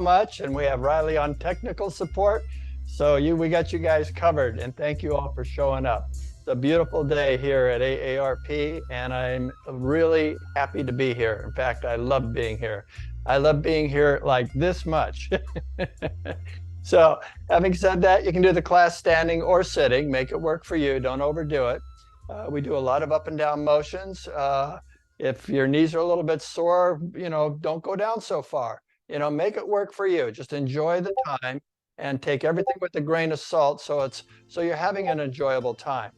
much, and we have Riley on technical support. So we got you guys covered, and thank you all for showing up. It's a beautiful day here at AARP, and I'm really happy to be here. In fact, I love being here. I love being here like this much. So having said that, you can do the class standing or sitting. Make it work for you. Don't overdo it. We do a lot of up and down motions. If your knees are a little bit sore, don't go down so far. Make it work for you. Just enjoy the time and take everything with a grain of salt so you're having an enjoyable time.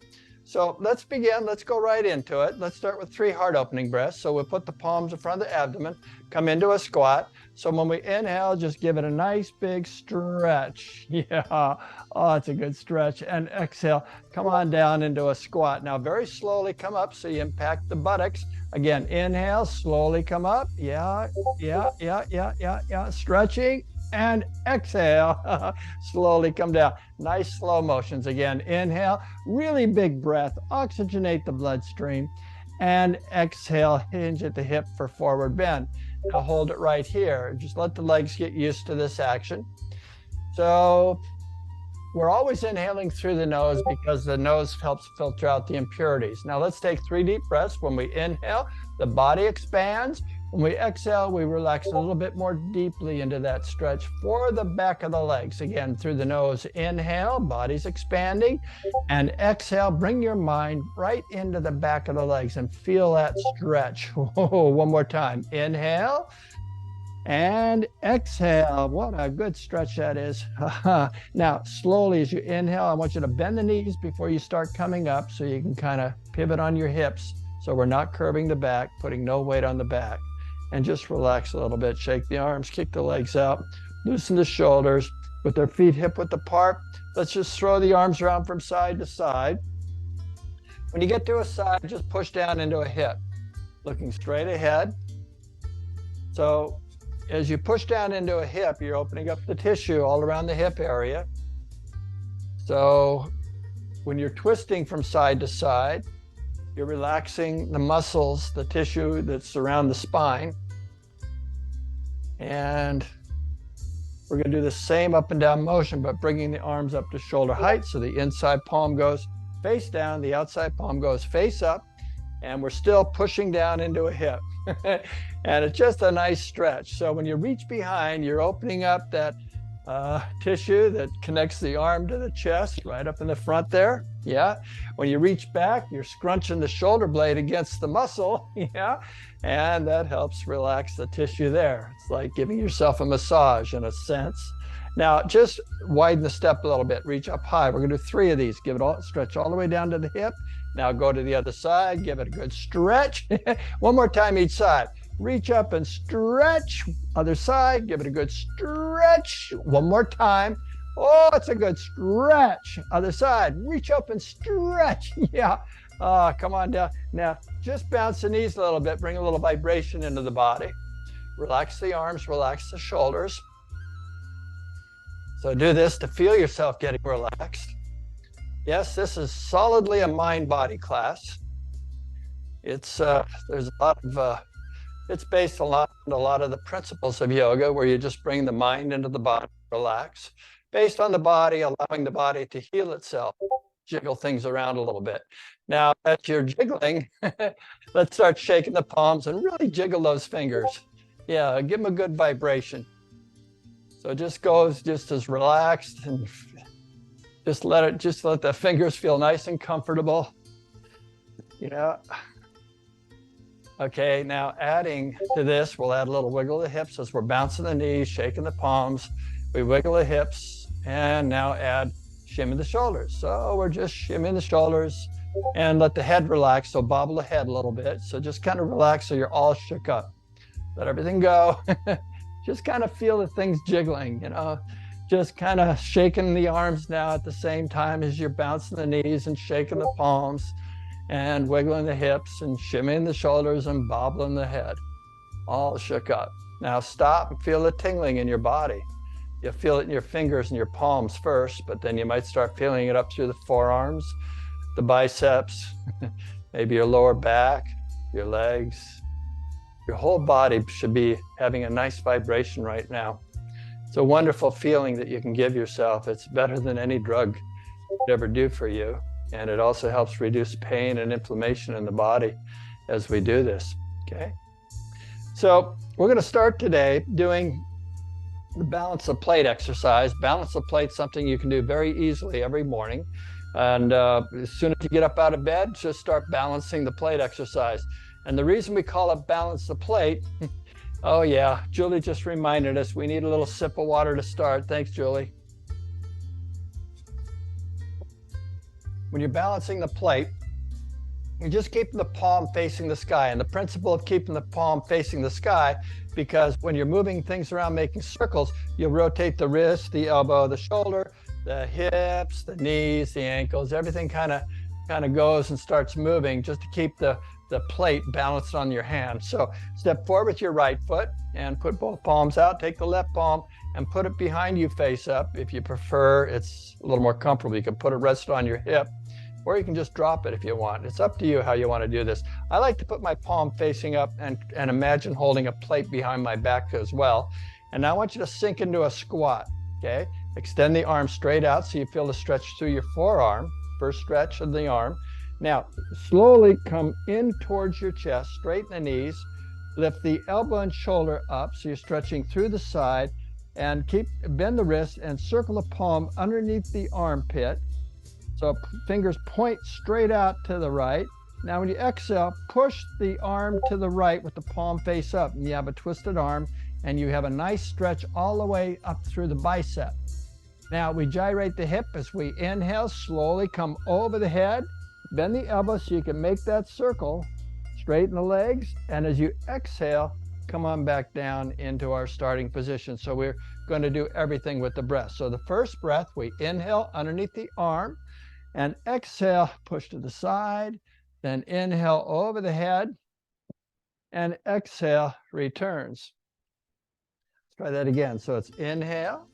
So let's begin. Let's go right into it. Let's start with 3 heart opening breaths. So we'll put the palms in front of the abdomen, come into a squat. So when we inhale, just give it a nice big stretch. Yeah, oh, it's a good stretch. And exhale, come on down into a squat. Now very slowly come up so you impact the buttocks. Again, inhale, slowly come up. Yeah. Stretching. And exhale, slowly come down. Nice slow motions. Again, inhale, really big breath, oxygenate the bloodstream, and exhale, hinge at the hip for forward bend. Now hold it right here. Just let the legs get used to this action. So we're always inhaling through the nose because the nose helps filter out the impurities. Now let's take 3 deep breaths. When we inhale, the body expands. When we exhale, we relax a little bit more deeply into that stretch for the back of the legs. Again, through the nose, inhale, body's expanding, and exhale, bring your mind right into the back of the legs and feel that stretch. Whoa, one more time. Inhale and exhale. What a good stretch that is. Now, slowly as you inhale, I want you to bend the knees before you start coming up so you can kind of pivot on your hips so we're not curving the back, putting no weight on the back. And just relax a little bit. Shake the arms, kick the legs out, loosen the shoulders with their feet hip width apart. Let's just throw the arms around from side to side. When you get to a side, just push down into a hip, looking straight ahead. So as you push down into a hip, you're opening up the tissue all around the hip area. So when you're twisting from side to side, you're relaxing the muscles, the tissue that surround the spine. And we're going to do the same up and down motion, but bringing the arms up to shoulder height. So the inside palm goes face down, the outside palm goes face up, and we're still pushing down into a hip. And it's just a nice stretch. So when you reach behind, you're opening up that tissue that connects the arm to the chest right up in the front there. Yeah. When you reach back, you're scrunching the shoulder blade against the muscle. Yeah. And that helps relax the tissue there. It's like giving yourself a massage in a sense. Now just widen the step a little bit, reach up high. We're going to do 3 of these. Give it all, stretch all the way down to the hip. Now go to the other side, give it a good stretch. One more time each side. Reach up and stretch. Other side, give it a good stretch. One more time. Oh, it's a good stretch. Other side, reach up and stretch. Yeah. Come on down. Now, just bounce the knees a little bit. Bring a little vibration into the body. Relax the arms, relax the shoulders. So do this to feel yourself getting relaxed. Yes, this is solidly a mind-body class. It's there's a lot of it's based a lot on a lot of the principles of yoga, where you just bring the mind into the body, relax, based on the body, allowing the body to heal itself, jiggle things around a little bit. Now, as you're jiggling, let's start shaking the palms and really jiggle those fingers. Yeah, give them a good vibration. So it just goes just as relaxed, and just let the fingers feel nice and comfortable. Okay, now adding to this, we'll add a little wiggle of the hips as we're bouncing the knees, shaking the palms. We wiggle the hips, and now add shimmy the shoulders. So we're just shimmying the shoulders and let the head relax. So bobble the head a little bit. So just kind of relax so you're all shook up. Let everything go. Just kind of feel the things jiggling, just kind of shaking the arms now at the same time as you're bouncing the knees and shaking the palms and wiggling the hips and shimmying the shoulders and bobbling the head, all shook up. Now stop and feel the tingling in your body. You'll feel it in your fingers and your palms first, but then you might start feeling it up through the forearms, the biceps, maybe your lower back, your legs. Your whole body should be having a nice vibration right now. It's a wonderful feeling that you can give yourself. It's better than any drug could ever do for you. And it also helps reduce pain and inflammation in the body as we do this, okay? So we're going to start today doing the balance the plate exercise. Balance the plate is something you can do very easily every morning. And as soon as you get up out of bed, just start balancing the plate exercise. And the reason we call it balance the plate, oh yeah, Julie just reminded us we need a little sip of water to start. Thanks, Julie. When you're balancing the plate, you just keep the palm facing the sky. And the principle of keeping the palm facing the sky, because when you're moving things around, making circles, you'll rotate the wrist, the elbow, the shoulder, the hips, the knees, the ankles, everything kind of goes and starts moving just to keep the plate balanced on your hand. So step forward with your right foot and put both palms out. Take the left palm and put it behind you face up. If you prefer, it's a little more comfortable. You can put it rested on your hip, or you can just drop it if you want. It's up to you how you want to do this. I like to put my palm facing up and imagine holding a plate behind my back as well. And now I want you to sink into a squat, okay? Extend the arm straight out so you feel the stretch through your forearm, first stretch of the arm. Now, slowly come in towards your chest, straighten the knees, lift the elbow and shoulder up so you're stretching through the side, and bend the wrist and circle the palm underneath the armpit. So fingers point straight out to the right. Now when you exhale, push the arm to the right with the palm face up, and you have a twisted arm, and you have a nice stretch all the way up through the bicep. Now we gyrate the hip as we inhale, slowly come over the head, bend the elbow so you can make that circle, straighten the legs, and as you exhale, come on back down into our starting position. So we're going to do everything with the breath. So the first breath, we inhale underneath the arm, and exhale, push to the side, then inhale over the head, and exhale, returns. Let's try that again. So it's inhale,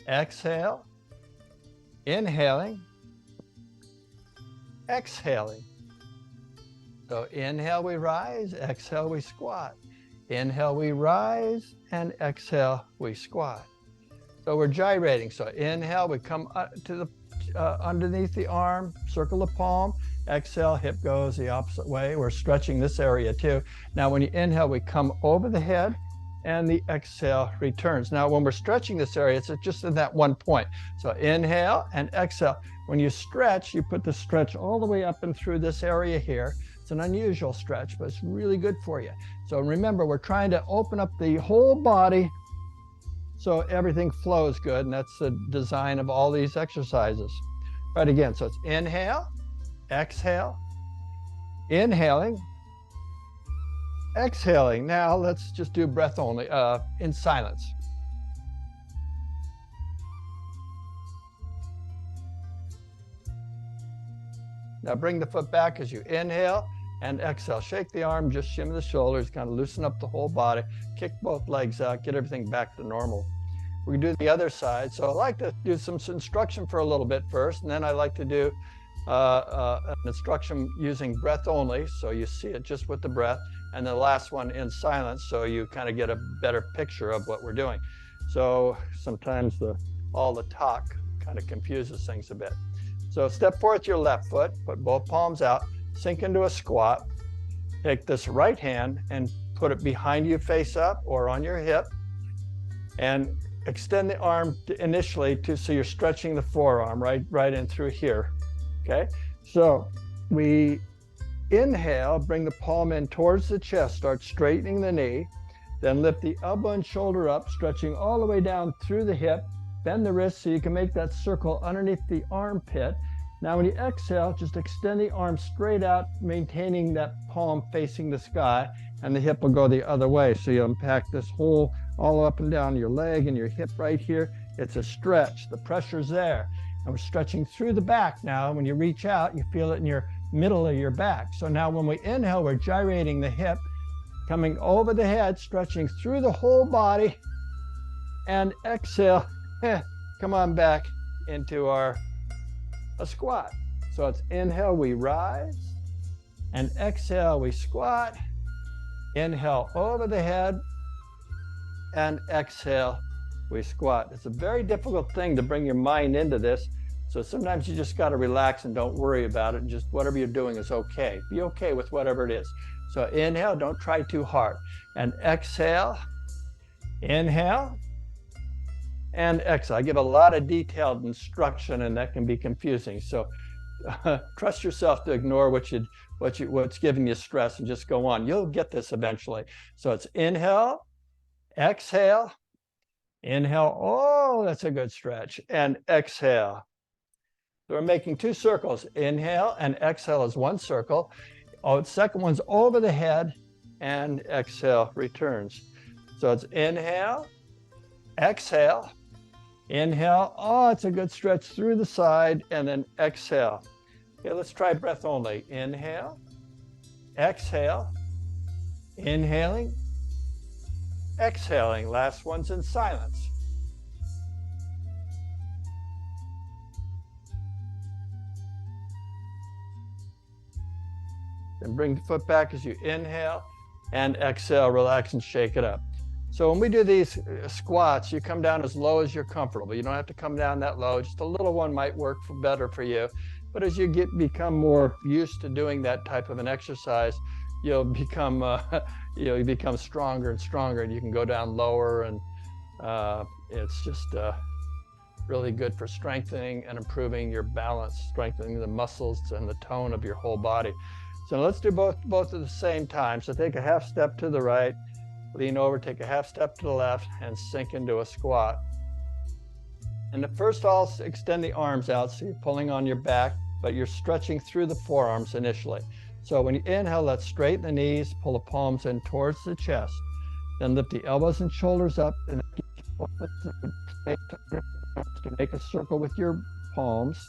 exhale, inhaling, exhaling. So inhale, we rise, exhale, we squat. Inhale, we rise, and exhale, we squat. So we're gyrating. So inhale, we come to the underneath the arm, circle the palm. Exhale, hip goes the opposite way. We're stretching this area too. Now when you inhale, we come over the head, and the exhale returns. Now when we're stretching this area, it's just in that one point. So inhale and exhale. When you stretch, you put the stretch all the way up and through this area here. It's an unusual stretch, but it's really good for you. So remember, we're trying to open up the whole body so everything flows good, and that's the design of all these exercises. Right, again, so it's inhale, exhale, inhaling, exhaling. Now let's just do breath only, in silence. Now bring the foot back as you inhale and exhale. Shake the arm, just shimmy the shoulders, kind of loosen up the whole body, kick both legs out, get everything back to normal. We can do the other side. So I like to do some instruction for a little bit first, and then I like to do an instruction using breath only, so you see it just with the breath, and the last one in silence, so you kind of get a better picture of what we're doing. So sometimes all the talk kind of confuses things a bit. So step forward with your left foot, put both palms out, sink into a squat. Take this right hand and put it behind you face up or on your hip, and extend the arm initially so you're stretching the forearm right in through here. Okay, so we inhale, bring the palm in towards the chest, start straightening the knee, then lift the elbow and shoulder up, stretching all the way down through the hip, bend the wrist so you can make that circle underneath the armpit. Now when you exhale, just extend the arm straight out, maintaining that palm facing the sky, and the hip will go the other way. So you unpack this whole all up and down your leg and your hip right here. It's a stretch, the pressure's there. And we're stretching through the back now. When you reach out, you feel it in your middle of your back. So now when we inhale, we're gyrating the hip, coming over the head, stretching through the whole body, and exhale, come on back into a squat. So it's inhale, we rise, and exhale, we squat. Inhale over the head, and exhale, we squat. It's a very difficult thing to bring your mind into this. So sometimes you just got to relax and don't worry about it. And just whatever you're doing is okay. Be okay with whatever it is. So inhale, don't try too hard. And exhale, inhale, and exhale. I give a lot of detailed instruction, and that can be confusing. So trust yourself to ignore what's giving you stress and just go on. You'll get this eventually. So it's inhale, exhale, inhale. Oh, that's a good stretch. And exhale. So we're making two circles. Inhale and exhale is one circle. Oh, the second one's over the head, and exhale returns. So it's inhale, exhale, inhale. Oh, it's a good stretch through the side, and then exhale. Okay, let's try breath only. Inhale, exhale, inhaling, exhaling. Last one's in silence. And bring the foot back as you inhale and exhale, relax and shake it up. So when we do these squats, you come down as low as you're comfortable. You don't have to come down that low. Just a little one might work better for you. But as you become more used to doing that type of an exercise, you'll become stronger and stronger, and you can go down lower, and it's just really good for strengthening and improving your balance, strengthening the muscles and the tone of your whole body. So let's do both at the same time. So take a half step to the right, lean over, take a half step to the left, and sink into a squat. And the first, I'll extend the arms out, so you're pulling on your back, but you're stretching through the forearms initially. So when you inhale, let's straighten the knees, pull the palms in towards the chest. Then lift the elbows and shoulders up, and make a circle with your palms.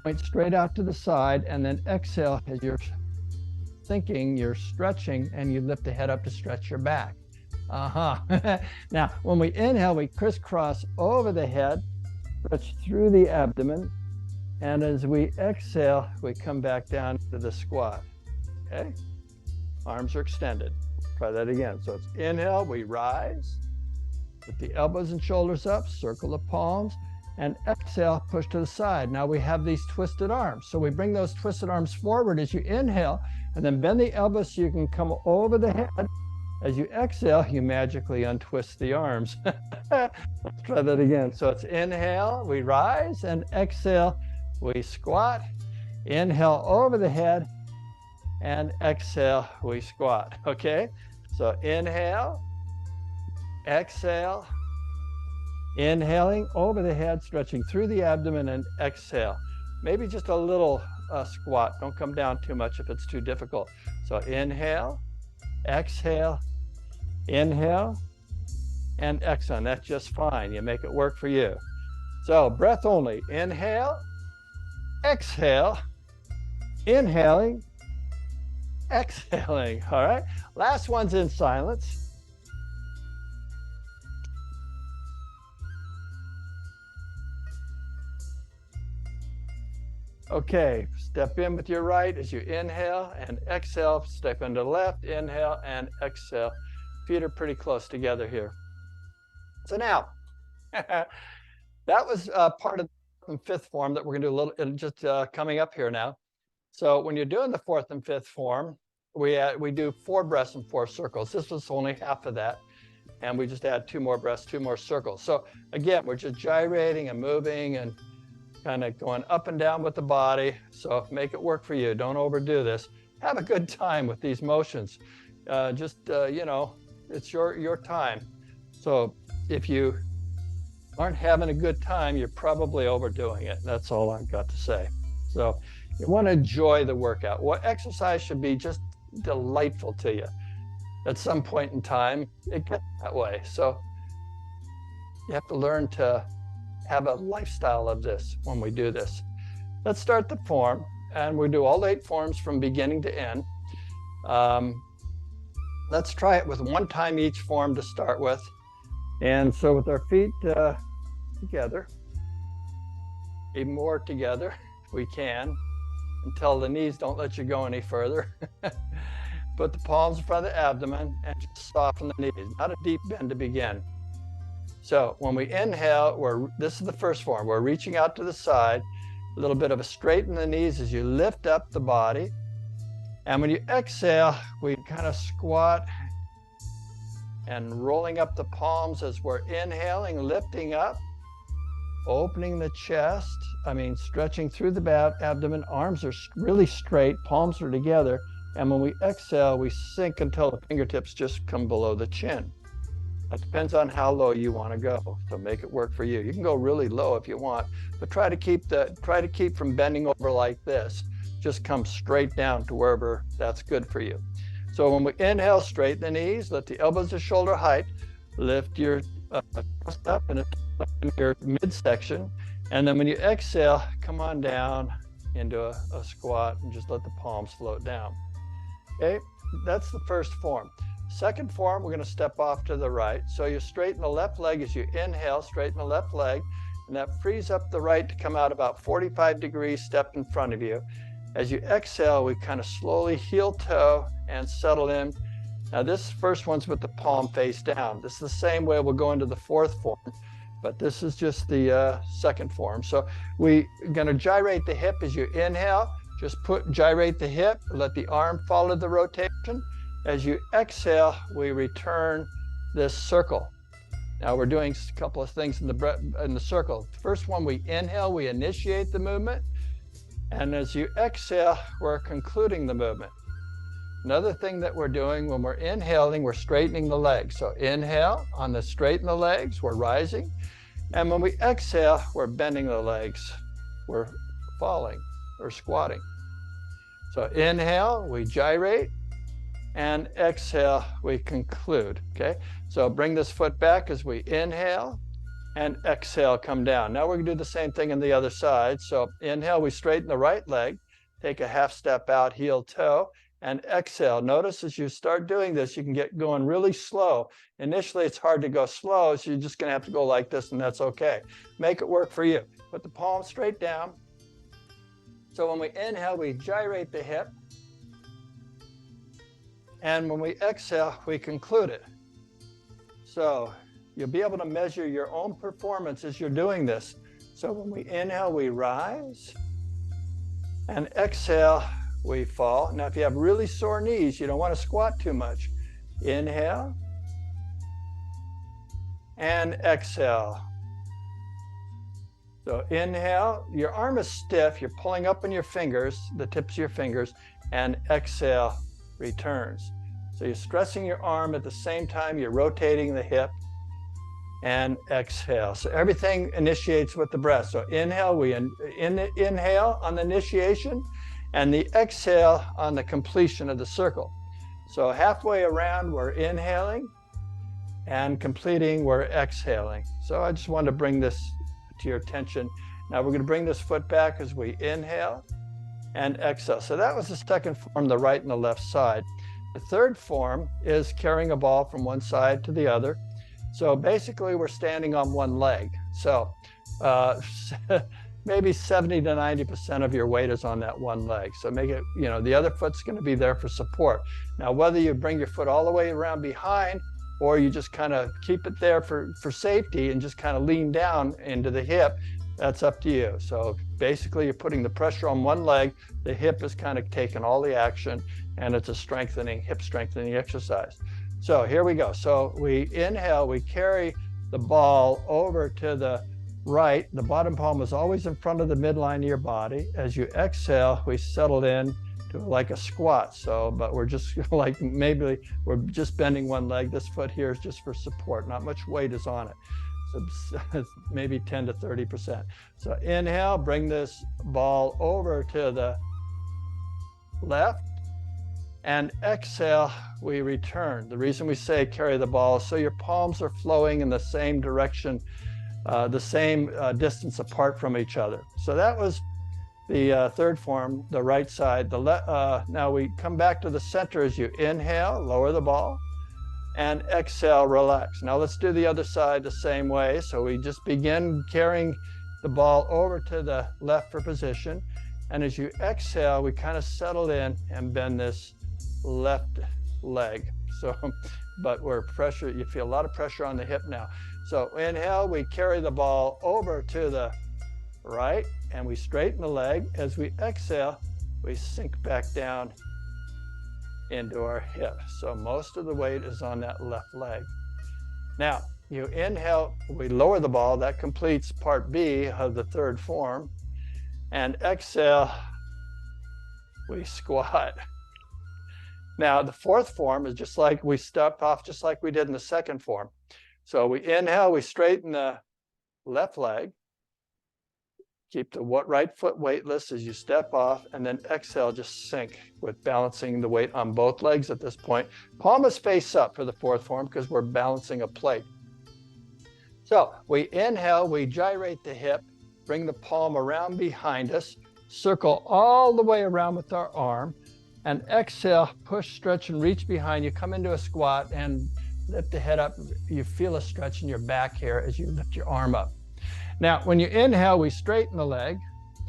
Point straight out to the side, and then exhale as you're thinking, you're stretching, and you lift the head up to stretch your back. Now, when we inhale, we crisscross over the head, stretch through the abdomen, and as we exhale, we come back down to the squat. Okay? Arms are extended. Try that again. So it's inhale, we rise, put the elbows and shoulders up, circle the palms, and exhale, push to the side. Now we have these twisted arms. So we bring those twisted arms forward as you inhale, and then bend the elbows so you can come over the head. As you exhale, you magically untwist the arms. Let's try that again. So it's inhale, we rise, and exhale, we squat. Inhale over the head, and exhale, we squat. Okay? So inhale, exhale, inhaling over the head, stretching through the abdomen, and exhale. Maybe just a little squat. Don't come down too much if it's too difficult. So inhale, exhale, inhale, and exhale. And that's just fine. You make it work for you. So breath only. Inhale, exhale, inhaling, exhaling. All right. Last one's in silence. Okay, step in with your right as you inhale and exhale. Step into the left, inhale and exhale. Feet are pretty close together here. So now, that was part of the fifth form that we're going to do a little, just coming up here now. So when you're doing the fourth and fifth form, we do 4 breaths and 4 circles. This was only half of that. And we just add 2 more breaths, 2 more circles. So again, we're just gyrating and moving and kind of going up and down with the body. So make it work for you. Don't overdo this. Have a good time with these motions. You know, it's your time. So if you aren't having a good time, you're probably overdoing it. That's all I've got to say. So you want to enjoy the workout. What exercise should be just delightful to you. At some point in time, it gets that way. So you have to learn to have a lifestyle of this when we do this. Let's start the form, and we do all 8 forms from beginning to end. Let's try it with 1 time each form to start with. And so with our feet together, even more together if we can, until the knees don't let you go any further. Put the palms in front of the abdomen and just soften the knees. Not a deep bend to begin. So when we inhale, this is the first form. We're reaching out to the side, a little bit of a straighten the knees as you lift up the body. And when you exhale, we kind of squat and rolling up the palms as we're inhaling, lifting up, opening the chest. Stretching through the abdomen. Arms are really straight, palms are together. And when we exhale, we sink until the fingertips just come below the chin. It depends on how low you want to go. So make it work for you. You can go really low if you want, but try to keep from bending over like this. Just come straight down to wherever that's good for you. So when we inhale, straighten the knees, let the elbows to shoulder height, lift your chest up in your midsection. And then when you exhale, come on down into a squat and just let the palms float down. Okay, that's the first form. Second form, we're going to step off to the right. So you straighten the left leg as you inhale, straighten the left leg, and that frees up the right to come out about 45 degrees, step in front of you. As you exhale, we kind of slowly heel toe and settle in. Now this first one's with the palm face down. This is the same way we'll go into the fourth form, but this is just the second form. So we're going to gyrate the hip as you inhale. Just gyrate the hip, let the arm follow the rotation. As you exhale, we return this circle. Now we're doing a couple of things in the circle. First one, we inhale, we initiate the movement. And as you exhale, we're concluding the movement. Another thing that we're doing when we're inhaling, we're straightening the legs. So inhale, on the straighten the legs, we're rising. And when we exhale, we're bending the legs. We're falling or squatting. So inhale, we gyrate, and exhale, we conclude, okay? So bring this foot back as we inhale, and exhale, come down. Now we're gonna do the same thing on the other side. So inhale, we straighten the right leg, take a half step out, heel toe, and exhale. Notice as you start doing this, you can get going really slow. Initially, it's hard to go slow, so you're just gonna have to go like this, and that's okay. Make it work for you. Put the palms straight down. So when we inhale, we gyrate the hip. And when we exhale, we conclude it. So you'll be able to measure your own performance as you're doing this. So when we inhale, we rise. And exhale, we fall. Now, if you have really sore knees, you don't want to squat too much. Inhale. And exhale. So inhale, your arm is stiff, you're pulling up on your fingers, the tips of your fingers, and exhale, returns. So you're stressing your arm at the same time you're rotating the hip, and exhale. So everything initiates with the breath. So inhale, we inhale on the initiation, and the exhale on the completion of the circle. So halfway around, we're inhaling, and completing, we're exhaling. So I just wanted to bring this to your attention. Now we're going to bring this foot back as we inhale and exhale. So that was the second form, the right and the left side. The third form is carrying a ball from one side to the other. So basically we're standing on one leg. So maybe 70 to 90% of your weight is on that one leg. So make it, the other foot's going to be there for support. Now, whether you bring your foot all the way around behind or you just kind of keep it there for safety and just kind of lean down into the hip, that's up to you. So basically you're putting the pressure on one leg, the hip is kind of taking all the action, and it's a hip strengthening exercise. So here we go. So we inhale, we carry the ball over to the right. The bottom palm is always in front of the midline of your body. As you exhale, we settle in to like a squat. So, but we're just like, maybe we're just bending one leg. This foot here is just for support. Not much weight is on it. So it's maybe 10 to 30%. So inhale, bring this ball over to the left, and exhale, we return. The reason we say carry the ball is so your palms are flowing in the same direction, the same distance apart from each other. So that was the third form, the right side. Now we come back to the center as you inhale, lower the ball, and exhale, relax. Now let's do the other side the same way. So we just begin carrying the ball over to the left for position. And as you exhale, we kind of settle in and bend this left leg. So, but you feel a lot of pressure on the hip now. So inhale, we carry the ball over to the right and we straighten the leg. As we exhale, we sink back down into our hip. So most of the weight is on that left leg. Now, you inhale, we lower the ball. That completes part B of the third form. And exhale, we squat. Now, the fourth form is just like we stepped off, just like we did in the second form. So we inhale, we straighten the left leg. Keep the right foot weightless as you step off, and then exhale, just sink with balancing the weight on both legs at this point. Palm is face up for the fourth form because we're balancing a plate. So we inhale, we gyrate the hip, bring the palm around behind us, circle all the way around with our arm, and exhale, push, stretch, and reach behind you. Come into a squat and lift the head up. You feel a stretch in your back here as you lift your arm up. Now, when you inhale, we straighten the leg,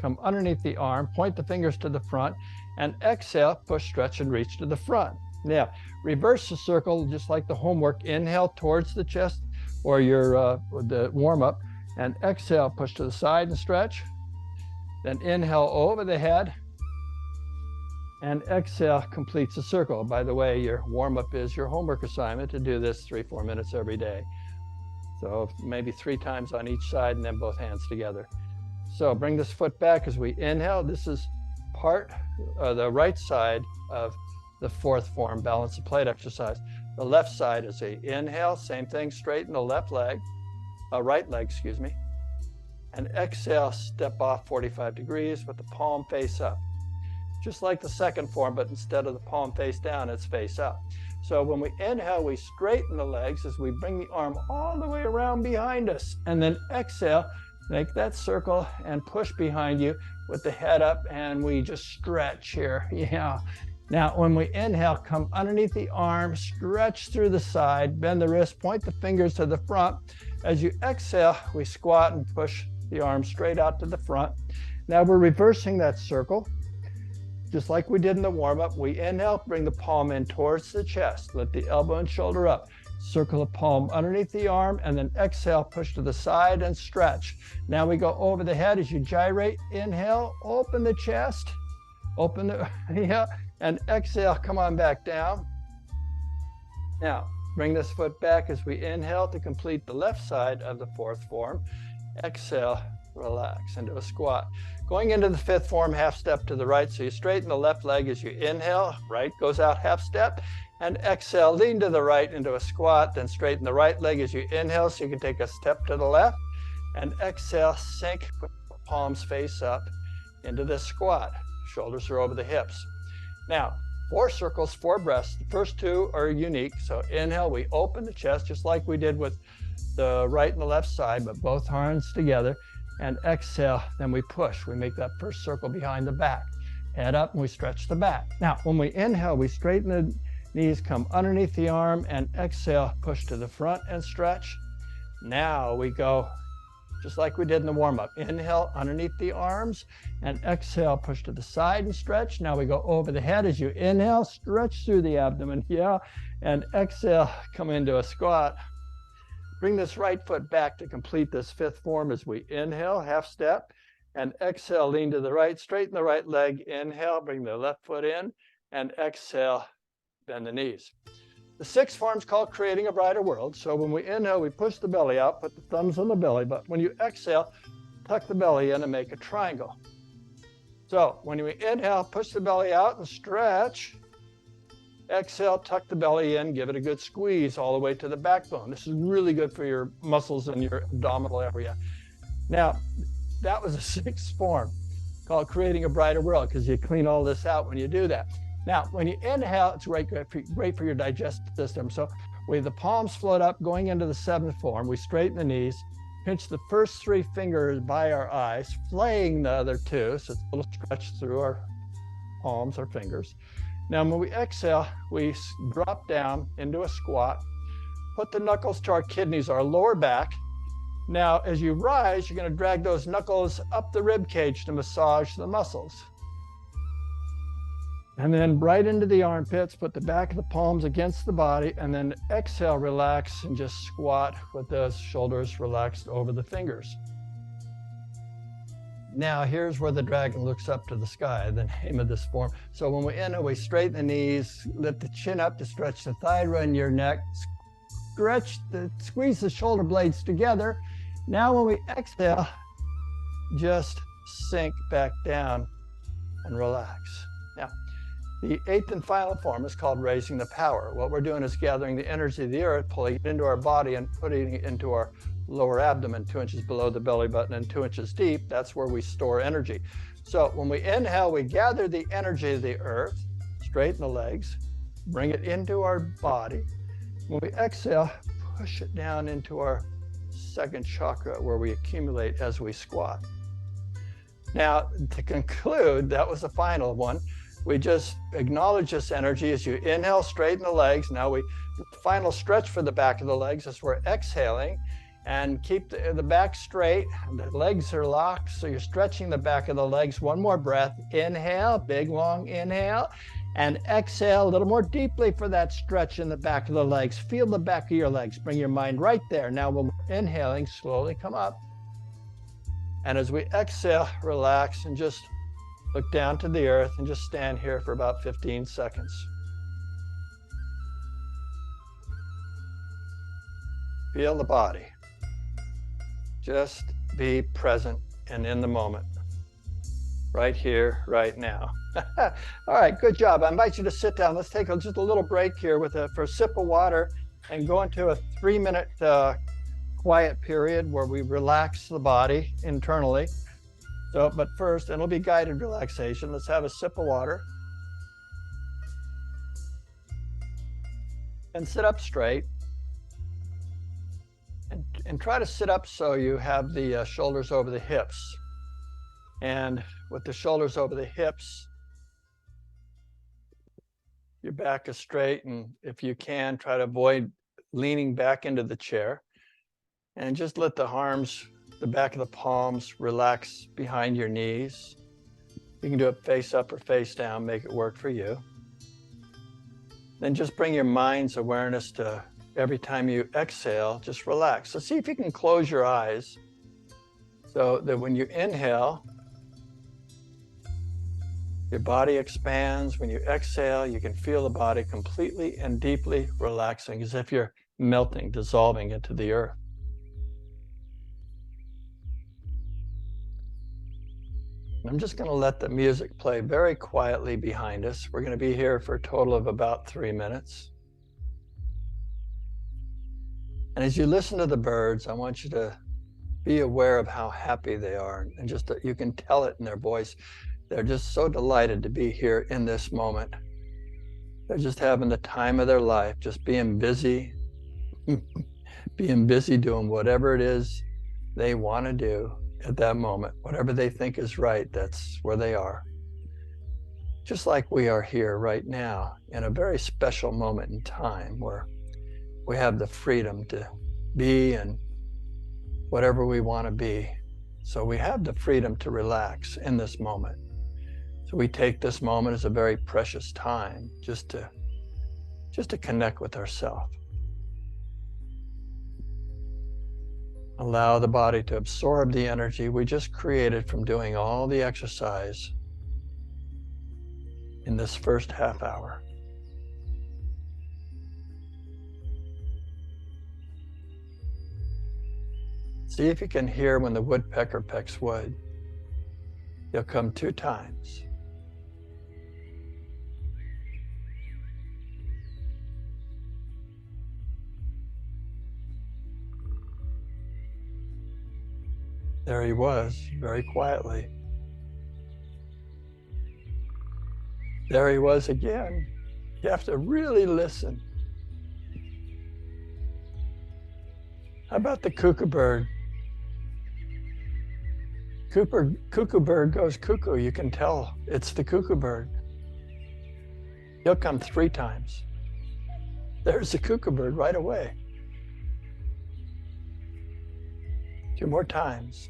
come underneath the arm, point the fingers to the front, and exhale, push, stretch, and reach to the front. Now, reverse the circle just like the homework. Inhale towards the chest or the warm-up, and exhale, push to the side and stretch. Then inhale over the head, and exhale completes the circle. By the way, your warm-up is your homework assignment to do this 3-4 minutes every day. So maybe 3 times on each side and then both hands together. So bring this foot back as we inhale. This is the right side of the fourth form, balance the plate exercise. The left side is a inhale, same thing, straighten the right leg, and exhale, step off 45 degrees with the palm face up. Just like the second form, but instead of the palm face down, it's face up. So when we inhale, we straighten the legs as we bring the arm all the way around behind us. And then exhale, make that circle and push behind you with the head up, and we just stretch here. Yeah. Now, when we inhale, come underneath the arm, stretch through the side, bend the wrist, point the fingers to the front. As you exhale, we squat and push the arm straight out to the front. Now we're reversing that circle. Just like we did in the warm-up, we inhale, bring the palm in towards the chest, lift the elbow and shoulder up, circle the palm underneath the arm, and then exhale, push to the side and stretch. Now we go over the head as you gyrate. Inhale, open the chest, and exhale, come on back down. Now, bring this foot back as we inhale to complete the left side of the fourth form. Exhale, relax into a squat. Going into the fifth form, half step to the right. So you straighten the left leg as you inhale, right goes out half step, and exhale, lean to the right into a squat, then straighten the right leg as you inhale so you can take a step to the left, and exhale, sink, put the palms face up into this squat. Shoulders are over the hips. Now, 4 circles, 4 breaths. The first 2 are unique. So inhale, we open the chest just like we did with the right and the left side, but both arms together. And exhale, then we push. We make that first circle behind the back. Head up and we stretch the back. Now, when we inhale, we straighten the knees, come underneath the arm, and exhale, push to the front and stretch. Now we go just like we did in the warm-up. Inhale underneath the arms, and exhale, push to the side and stretch. Now we go over the head as you inhale, stretch through the abdomen, yeah, and exhale, come into a squat. Bring this right foot back to complete this fifth form as we inhale, half step, and exhale, lean to the right, straighten the right leg, inhale, bring the left foot in, and exhale, bend the knees. The sixth form is called Creating a Brighter World. So when we inhale, we push the belly out, put the thumbs on the belly, but when you exhale, tuck the belly in and make a triangle. So when we inhale, push the belly out and stretch. Exhale, tuck the belly in, give it a good squeeze all the way to the backbone. This is really good for your muscles in your abdominal area. Now, that was a sixth form called Creating a Brighter World because you clean all this out when you do that. Now, when you inhale, it's great for your digestive system. So the palms float up, going into the seventh form. We straighten the knees, pinch the first 3 fingers by our eyes, flaying the other 2. So it's a little stretch through our palms, our fingers. Now, when we exhale, we drop down into a squat, put the knuckles to our kidneys, our lower back. Now, as you rise, you're going to drag those knuckles up the rib cage to massage the muscles. And then right into the armpits, put the back of the palms against the body, and then exhale, relax, and just squat with the shoulders relaxed over the fingers. Now, here's where the dragon looks up to the sky, the name of this form. So when we inhale, we straighten the knees, lift the chin up to stretch the thigh, run your neck, squeeze the shoulder blades together. Now when we exhale, just sink back down and relax. Now, the eighth and final form is called raising the power. What we're doing is gathering the energy of the earth, pulling it into our body and putting it into our lower abdomen, 2 inches below the belly button and 2 inches deep. That's where we store energy. So when we inhale, we gather the energy of the earth, straighten the legs, bring it into our body. When we exhale, push it down into our second chakra where we accumulate as we squat. Now, to conclude, that was the final one. We just acknowledge this energy as you inhale, straighten the legs. Now we final stretch for the back of the legs as we're exhaling, and keep the back straight. The legs are locked, so you're stretching the back of the legs. One more breath. Inhale, big long inhale, and exhale a little more deeply for that stretch in the back of the legs. Feel the back of your legs. Bring your mind right there. Now when we're inhaling, slowly come up. And as we exhale, relax and just look down to the earth and just stand here for about 15 seconds. Feel the body. Just be present and in the moment. Right here, right now. All right, good job. I invite you to sit down. Let's take just a little break here for a sip of water and go into a 3-minute quiet period where we relax the body internally. So, but first, and it'll be guided relaxation. Let's have a sip of water. And sit up straight. And try to sit up so you have the shoulders over the hips. And with the shoulders over the hips, your back is straight. And if you can, try to avoid leaning back into the chair. And just let the arms, the back of the palms, relax behind your knees. You can do it face up or face down, make it work for you. Then just bring your mind's awareness to every time you exhale, just relax. So see if you can close your eyes so that when you inhale, your body expands. When you exhale, you can feel the body completely and deeply relaxing, as if you're melting, dissolving into the earth. I'm just going to let the music play very quietly behind us. We're going to be here for a total of about 3 minutes. And as you listen to the birds, I want you to be aware of how happy they are, and just that you can tell it in their voice. They're just so delighted to be here in this moment. They're just having the time of their life, just being busy, being busy doing whatever it is they want to do at that moment. Whatever they think is right, that's where they are. Just like we are here right now in a very special moment in time where we have the freedom to be and whatever we want to be. So we have the freedom to relax in this moment. So we take this moment as a very precious time just to connect with ourselves. Allow the body to absorb the energy we just created from doing all the exercise in this first half hour. See if you can hear when the woodpecker pecks wood. He'll come 2 times. There he was, very quietly. There he was again. You have to really listen. How about the cuckoo bird? Cuckoo bird goes cuckoo. You can tell it's the cuckoo bird. He'll come 3 times. There's the cuckoo bird right away. 2 more times.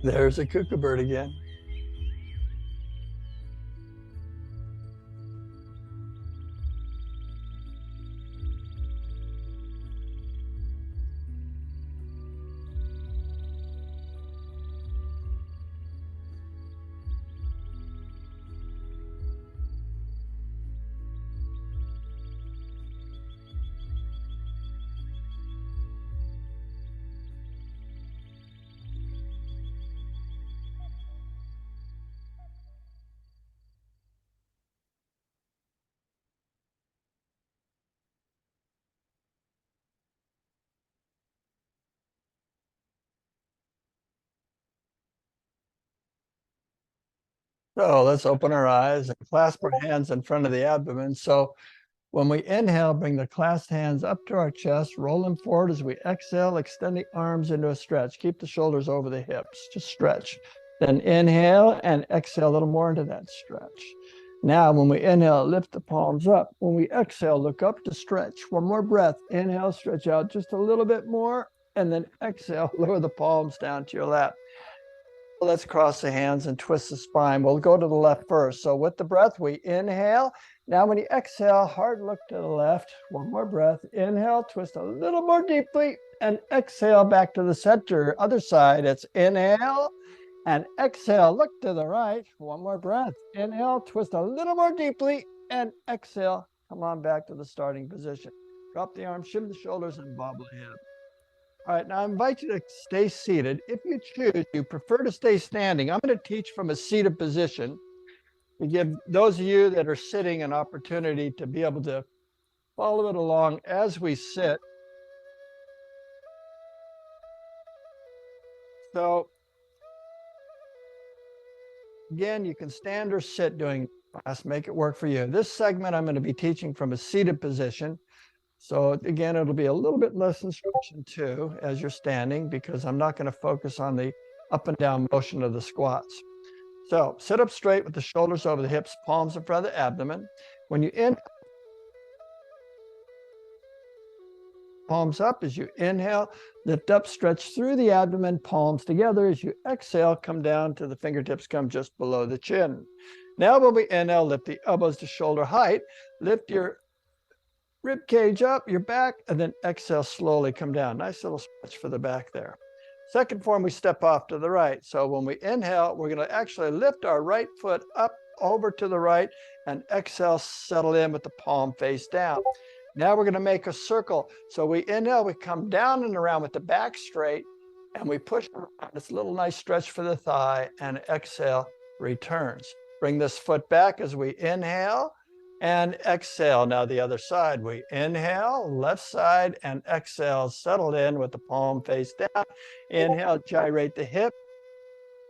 There's a cuckoo bird again. So let's open our eyes and clasp our hands in front of the abdomen. So when we inhale, bring the clasped hands up to our chest, roll them forward. As we exhale, extend the arms into a stretch. Keep the shoulders over the hips, just stretch. Then inhale and exhale a little more into that stretch. Now, when we inhale, lift the palms up. When we exhale, look up to stretch. One more breath. Inhale, stretch out just a little bit more. And then exhale, lower the palms down to your lap. Let's cross the hands and twist the spine. We'll go to the left first. So with the breath, we inhale. Now when you exhale, hard look to the left. One more breath. Inhale, twist a little more deeply, and exhale back to the center. Other side, it's inhale and exhale. Look to the right. One more breath. Inhale, twist a little more deeply, and exhale. Come on back to the starting position. Drop the arms, shim the shoulders, and bob the head. All right, now I invite you to stay seated. If you choose, you prefer to stay standing, I'm going to teach from a seated position to give those of you that are sitting an opportunity to be able to follow it along as we sit. So again, you can stand or sit doing class, make it work for you. This segment, I'm going to be teaching from a seated position. So again, it'll be a little bit less instruction too as you're standing, because I'm not going to focus on the up and down motion of the squats. So sit up straight with the shoulders over the hips, palms in front of the abdomen. When you inhale, palms up. As you inhale, lift up, stretch through the abdomen, palms together. As you exhale, come down to the fingertips, come just below the chin. Now when we inhale, lift the elbows to shoulder height, lift your rib cage up, your back, and then exhale, slowly come down. Nice little stretch for the back there. Second form, we step off to the right. So when we inhale, we're going to actually lift our right foot up over to the right, and exhale, settle in with the palm face down. Now we're going to make a circle. So we inhale, we come down and around with the back straight, and we push around. This little nice stretch for the thigh, and exhale, returns. Bring this foot back as we inhale and exhale. Now the other side, we inhale, left side, and exhale, settled in with the palm face down. Inhale, gyrate the hip,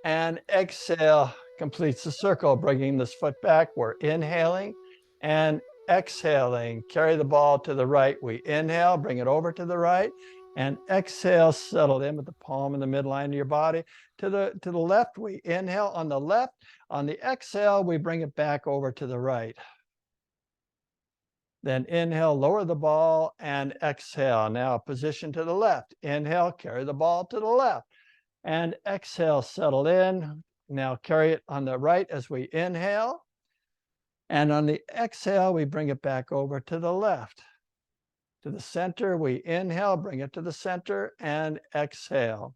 and exhale, completes the circle, bringing this foot back. We're inhaling and exhaling. Carry the ball to the right. We inhale, bring it over to the right, and exhale, settle in with the palm in the midline of your body. To the left, we inhale on the left. On the exhale, we bring it back over to the right. Then inhale, lower the ball, and exhale. Now position to the left. Inhale, carry the ball to the left. And exhale, settle in. Now carry it on the right as we inhale. And on the exhale, we bring it back over to the left. To the center, we inhale, bring it to the center, and exhale.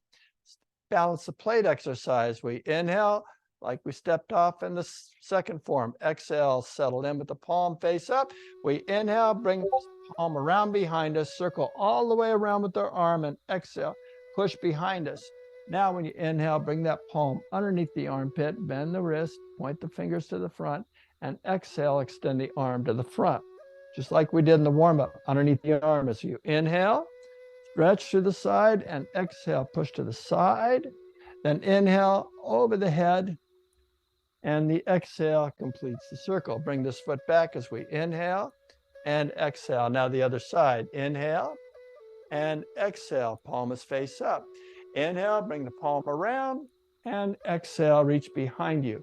Balance the plate exercise. We inhale, like we stepped off in the second form. Exhale, settle in with the palm face up. We inhale, bring the palm around behind us, circle all the way around with our arm, and exhale, push behind us. Now when you inhale, bring that palm underneath the armpit, bend the wrist, point the fingers to the front, and exhale, extend the arm to the front. Just like we did in the warm-up, underneath the arm. As you inhale, stretch to the side, and exhale, push to the side. Then inhale over the head, and the exhale completes the circle. Bring this foot back as we inhale and exhale. Now the other side. Inhale and exhale. Palm is face up. Inhale, bring the palm around, and exhale, reach behind you.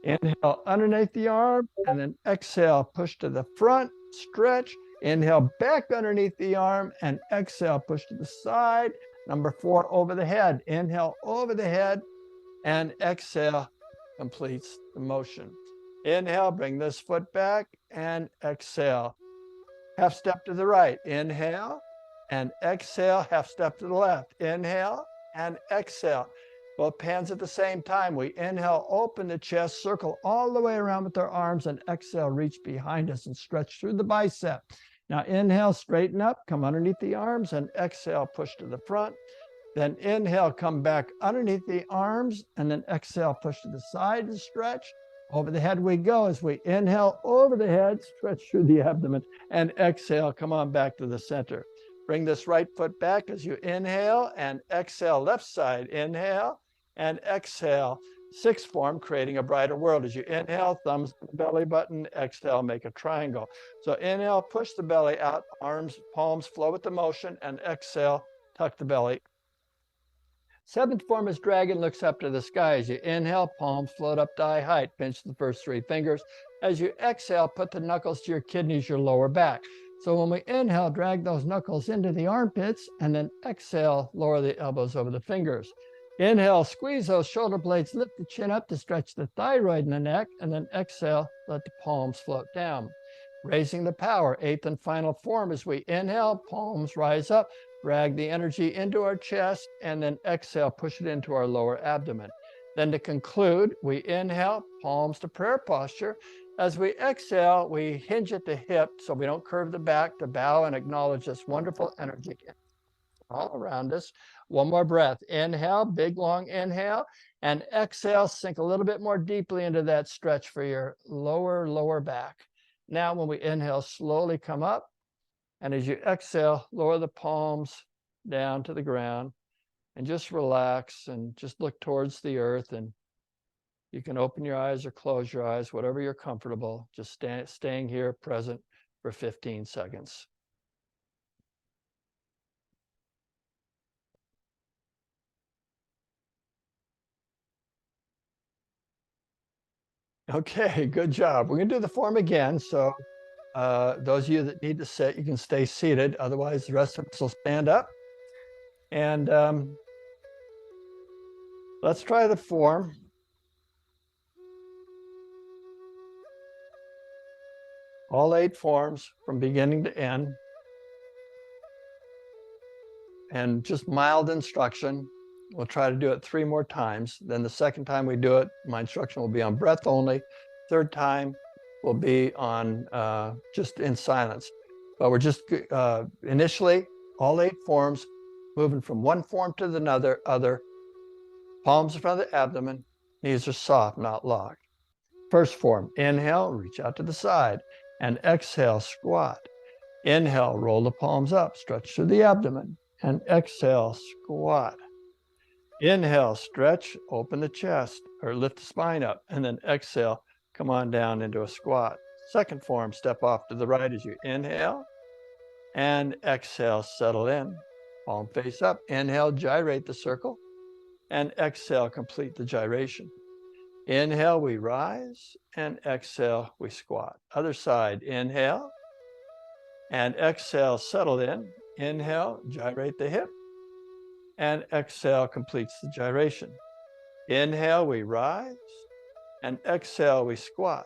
Inhale underneath the arm, and then exhale, push to the front, stretch. Inhale back underneath the arm, and exhale, push to the side. Number 4, over the head. Inhale over the head, and exhale completes the motion. Inhale, bring this foot back, and exhale. Half step to the right, inhale, and exhale, half step to the left. Inhale and exhale. Both hands at the same time. We inhale, open the chest, circle all the way around with our arms, and exhale, reach behind us and stretch through the bicep. Now inhale, straighten up, come underneath the arms, and exhale, push to the front. Then inhale, come back underneath the arms, and then exhale, push to the side and stretch. Over the head we go as we inhale over the head, stretch through the abdomen, and exhale, come on back to the center. Bring this right foot back as you inhale and exhale, left side, inhale and exhale. Sixth form, creating a brighter world. As you inhale, thumbs to the belly button, exhale, make a triangle. So inhale, push the belly out, arms, palms flow with the motion, and exhale, tuck the belly. Seventh form is dragon, looks up to the sky. As you inhale, palms float up to eye height. Pinch the first three fingers. As you exhale, put the knuckles to your kidneys, your lower back. So when we inhale, drag those knuckles into the armpits, and then exhale, lower the elbows over the fingers. Inhale, squeeze those shoulder blades, lift the chin up to stretch the thyroid in the neck, and then exhale, let the palms float down. Raising the power, eighth and final form. As we inhale, palms rise up, drag the energy into our chest, and then exhale, push it into our lower abdomen. Then to conclude, we inhale, palms to prayer posture. As we exhale, we hinge at the hip so we don't curve the back to bow and acknowledge this wonderful energy all around us. One more breath. Inhale, big long inhale, and exhale, sink a little bit more deeply into that stretch for your lower back. Now, when we inhale, slowly come up. And as you exhale, lower the palms down to the ground and just relax and just look towards the earth. And you can open your eyes or close your eyes, whatever you're comfortable, just staying here present for 15 seconds. Okay, good job. We're going to do the form again. So those of you that need to sit, you can stay seated. Otherwise, the rest of us will stand up. And let's try the form. All 8 forms from beginning to end. And just mild instruction. We'll try to do it 3 more times. Then the second time we do it, my instruction will be on breath only. Third time will be on just in silence. But we're just initially, all 8 forms, moving from one form to the other. Palms in front of the abdomen, knees are soft, not locked. First form, inhale, reach out to the side, and exhale, squat. Inhale, roll the palms up, stretch through the abdomen, and exhale, squat. Inhale, stretch, open the chest, or lift the spine up, and then exhale, come on down into a squat. Second form, step off to the right as you inhale, and exhale, settle in. Palm face up, inhale, gyrate the circle, and exhale, complete the gyration. Inhale, we rise, and exhale, we squat. Other side, inhale, and exhale, settle in. Inhale, gyrate the hip, and exhale completes the gyration. Inhale, we rise, and exhale, we squat.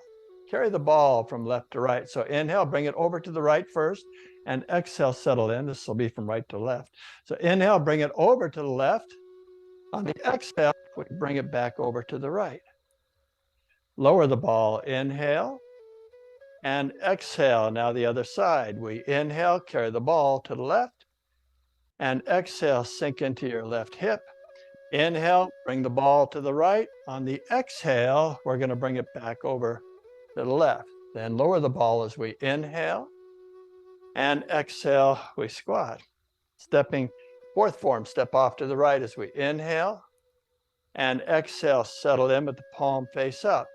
Carry the ball from left to right. So inhale, bring it over to the right first, and exhale, settle in. This will be from right to left. So inhale, bring it over to the left. On the exhale, we bring it back over to the right. Lower the ball, inhale, and exhale. Now the other side. We inhale, carry the ball to the left, and exhale, sink into your left hip. Inhale, bring the ball to the right. On the exhale, we're going to bring it back over to the left. Then lower the ball as we inhale, and exhale, we squat. Stepping, fourth form, step off to the right as we inhale, and exhale, settle in with the palm face up.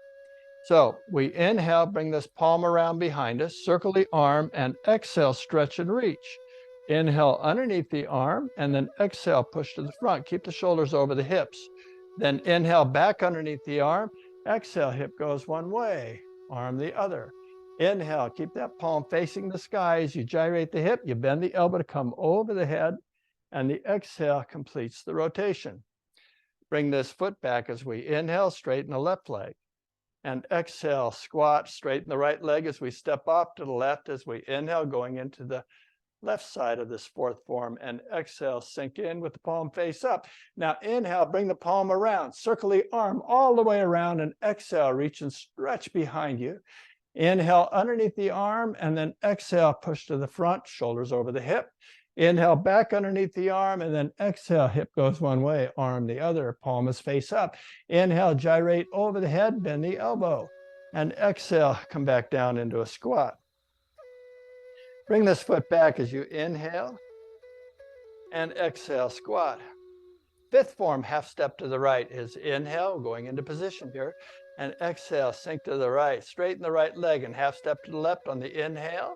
So we inhale, bring this palm around behind us, circle the arm, and exhale, stretch and reach. Inhale underneath the arm, and then exhale, push to the front. Keep the shoulders over the hips. Then inhale back underneath the arm. Exhale, hip goes one way, arm the other. Inhale, keep that palm facing the sky. As you gyrate the hip, you bend the elbow to come over the head, and the exhale completes the rotation. Bring this foot back as we inhale, straighten the left leg. And exhale, squat, straighten the right leg as we step off to the left as we inhale, going into the left side of this fourth form. And exhale, sink in with the palm face up. Now inhale, bring the palm around, circle the arm all the way around, and exhale, reach and stretch behind you. Inhale underneath the arm, and then exhale, push to the front, shoulders over the hip. Inhale back underneath the arm, and then exhale, hip goes one way, arm the other, palm is face up. Inhale, gyrate over the head, bend the elbow. And exhale, come back down into a squat. Bring this foot back as you inhale, and exhale, squat. Fifth form, half step to the right, is inhale, going into position here, and exhale, sink to the right, straighten the right leg, and half step to the left on the inhale.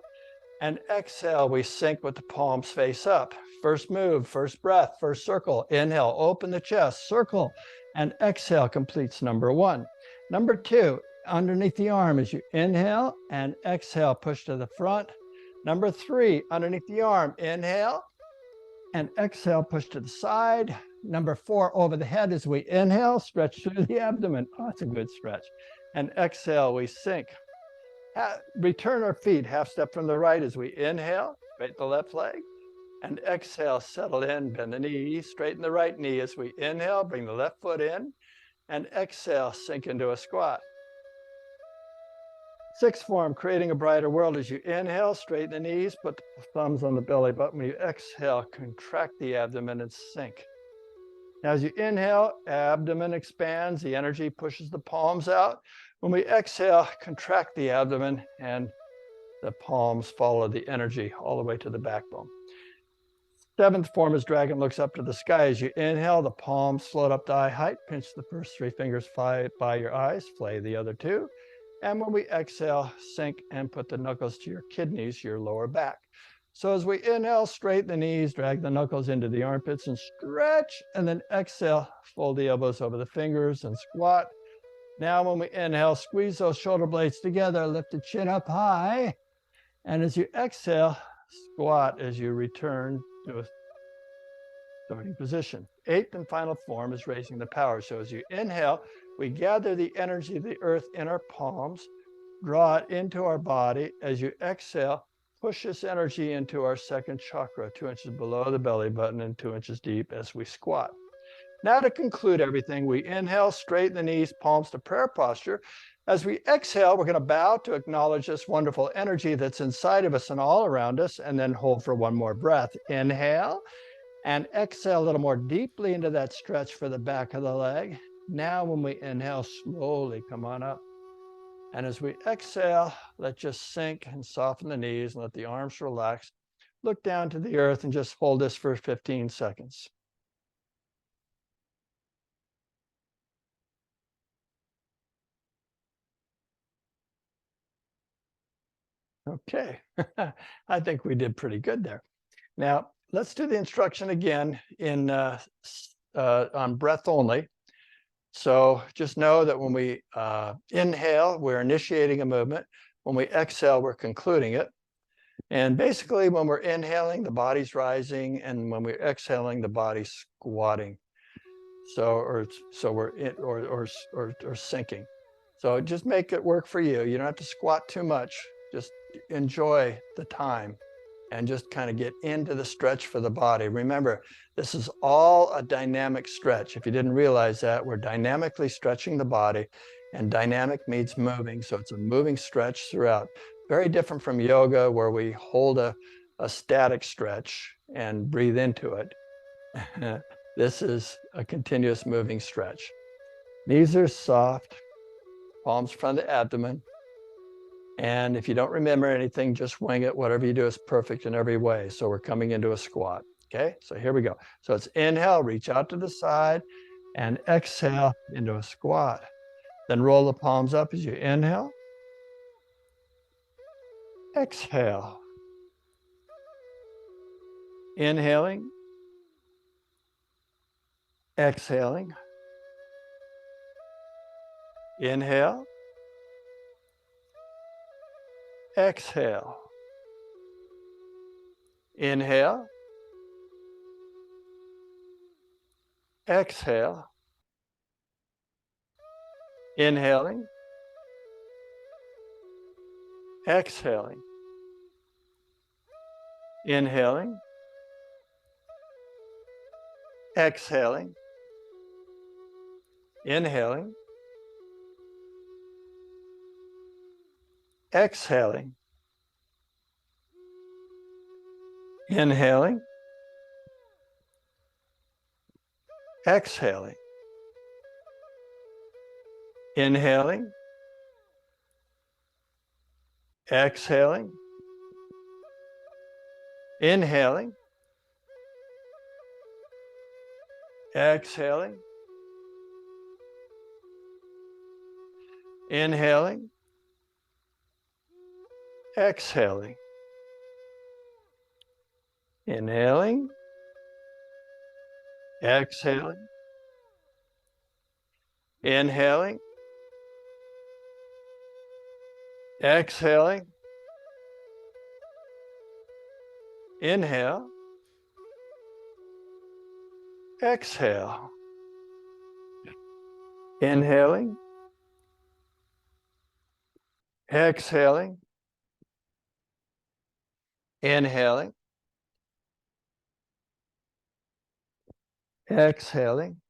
And exhale, we sink with the palms face up. First move, first breath, first circle. Inhale, open the chest, circle, and exhale completes number one. Number two, underneath the arm as you inhale and exhale, push to the front. Number three, underneath the arm, inhale and exhale, push to the side. Number four, over the head as we inhale, stretch through the abdomen. Oh, that's a good stretch. And exhale, we sink. Return our feet, half step from the right as we inhale, straighten the left leg, and exhale, settle in, bend the knee, straighten the right knee as we inhale, bring the left foot in, and exhale, sink into a squat. Sixth form, creating a brighter world. As you inhale, straighten the knees, put the thumbs on the belly button. When you exhale, contract the abdomen and sink. Now, as you inhale, abdomen expands, the energy pushes the palms out. When we exhale, contract the abdomen, and the palms follow the energy all the way to the backbone. Seventh form is dragon looks up to the sky. As you inhale, the palms float up to eye height. Pinch the first three fingers by your eyes, flay the other two. And when we exhale, sink and put the knuckles to your kidneys, your lower back. So as we inhale, straighten the knees, drag the knuckles into the armpits and stretch, and then exhale, fold the elbows over the fingers and squat. Now when we inhale, squeeze those shoulder blades together, lift the chin up high. And as you exhale, squat as you return to a starting position. Eighth and final form is raising the power. So as you inhale, we gather the energy of the earth in our palms, draw it into our body. As you exhale, push this energy into our second chakra, 2 inches below the belly button and 2 inches deep as we squat. Now to conclude everything, we inhale, straighten the knees, palms to prayer posture. As we exhale, we're going to bow to acknowledge this wonderful energy that's inside of us and all around us, and then hold for one more breath. Inhale and exhale a little more deeply into that stretch for the back of the leg. Now when we inhale, slowly come on up. And as we exhale, let's just sink and soften the knees and let the arms relax. Look down to the earth and just hold this for 15 seconds. Okay, I think we did pretty good there. Now, let's do the instruction again on breath only. So just know that when we inhale, we're initiating a movement. When we exhale, we're concluding it. And basically, when we're inhaling, the body's rising, and when we're exhaling, the body's squatting. Or sinking. So just make it work for you. You don't have to squat too much. Just enjoy the time and just kind of get into the stretch for the body. Remember, this is all a dynamic stretch. If you didn't realize that, we're dynamically stretching the body, and dynamic means moving. So it's a moving stretch throughout. Very different from yoga, where we hold a static stretch and breathe into it. This is a continuous moving stretch. Knees are soft, palms in front of the abdomen. And if you don't remember anything, just wing it. Whatever you do is perfect in every way. So we're coming into a squat. Okay, so here we go. So it's inhale, reach out to the side, and exhale into a squat. Then roll the palms up as you inhale. Exhale. Inhaling. Exhaling. Inhale. Exhale. Inhale. Exhale. Inhaling. Exhaling. Inhaling. Exhaling. Inhaling. Exhaling. Inhaling. Exhaling. Inhaling. Exhaling. Inhaling. Exhaling. Inhaling. Exhaling. Inhaling. Exhaling. Inhaling. Exhaling. Inhale. Exhale. Inhaling. Exhaling. Inhaling. Exhaling.